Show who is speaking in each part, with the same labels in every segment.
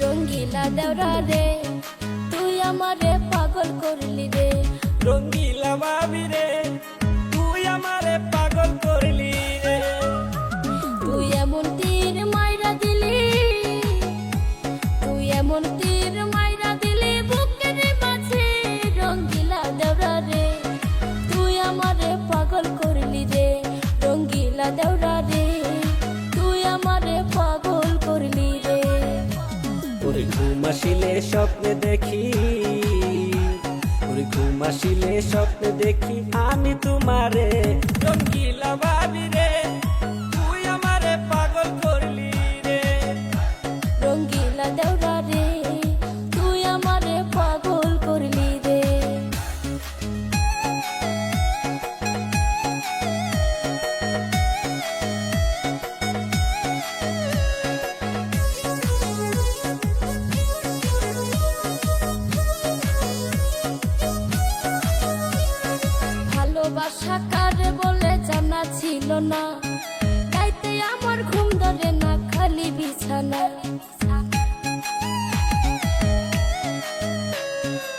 Speaker 1: রঙ্গিলা দেওরা রে তুই আমারে পাগল করলি রে।
Speaker 2: রঙ্গিলা ভাবি রে তুই আমারে পাগল করলি রে।
Speaker 1: তুই এমন তীর মাইরা দিলি, তুই এমন তীর মাইরা দিলি বুকের মাঝে। রঙ্গিলা দেওরা রে তুই আমারে পাগল করলি রে। রঙ্গিলা দেওরা রে তুই আমারে পাগল করলি রে।
Speaker 2: ওরে ঘুম আসিলে স্বপ্নে দেখি, ওরে ঘুম আসিলে স্বপ্নে দেখি আমি তোমারে। রঙ্গিলা ভাবি রে তুই আমারে পাগল করলি রে।
Speaker 1: রঙ্গিলা দেওরা রে তুই আমারে পাগল করলি রে। ভালোবাসা কারে বলে জানা ছিল না, তাইতে আমার ঘুম ধরে না খালি বিছানা।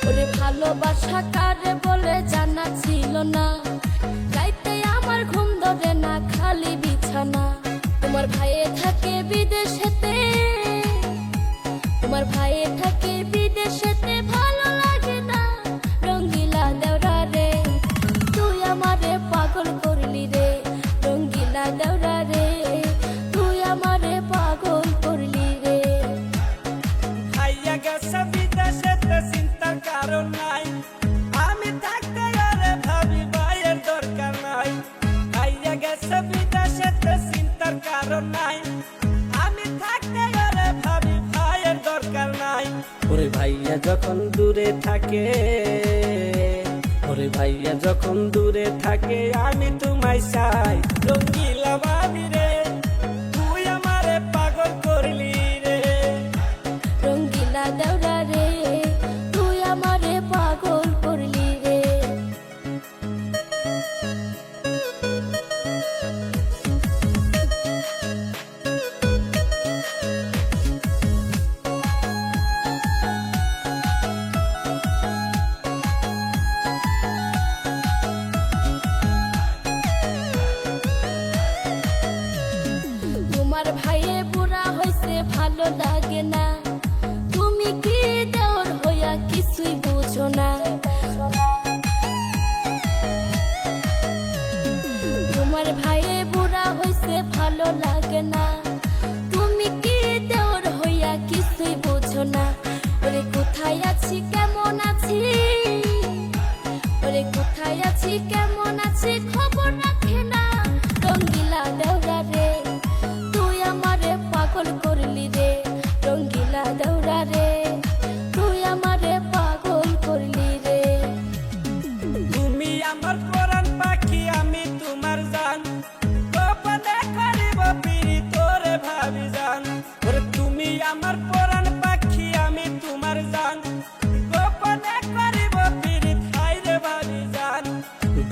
Speaker 1: ওরে ভালোবাসা কারে বলে জানা ছিল না, তাইতে আমার ঘুম ধরে না খালি বিছানা। তোমার ভাইয়ে থাকে বিদেশেতে, তোমার ভাইয়ে থাকে বিদেশেতে ভালো লাগে না। রঙ্গিলা দেওরা রে তুই আমারে পাগল করলি রে। রঙ্গিলা দেওরা রে তুই আমারে পাগল করলি রে।
Speaker 2: ভাইয়া গেছে বিদেশেতে চিন্তার কারণ নাই, আমি থাকতে আরে ভাবি ভাইয়ের দরকার নাই। ভাইয়া গেছে বিদেশেতে চিন্তার কারণ নাই, আমি থাকতে আরে ভাবি ভাইয়ের দরকার নাই। ওরে ভাইয়া যখন দূরে থাকে, ওরে ভাইয়া যখন দূরে থাকে আমি তোমায় চাই। রঙ্গিলা ভাবি রে তুই আমারে পাগল করলি রে।
Speaker 1: রঙ্গিলা দেওরা রে তুই আমারে পাগল করলি রে। তোমার ভাইয়ে বুড়া হইছে ভালো লাগে না, তুমি কি দেওর হইয়া কিছুই বুঝো না। তোমার ভাইয়ে বুড়া হইছে ভালো লাগে না, তুমি কি দেওর হইয়া কিছুই বুঝো না। ওরে কোথায় আছি কেমন আছি, ওরে কোথায় আছি কেমন আছি খবর রাখে না। রঙ্গিলা দেওরা রে তুই আমারে পাগল করলি রে। রঙ্গিলা দেওরা রে তুই আমারে পাগল করলি রে।
Speaker 2: তুমি আমার পরাণ পাখি আমি তোমার জান, গোপনে করিব পিরি তোরে ভাবি জান। ওরে তুমি আমার পরাণ পাখি আমি তোমার জান, গোপনে করিব পিরি ঠাই রে ভাবি জান।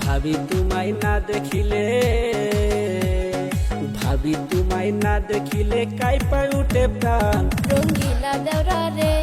Speaker 2: ভাবি তোমায় না দেখিলে, ভাবি তোমায় না দেখিলে কাইপা উঠে প্রাণ।
Speaker 1: রঙ্গিলা দেওরা রে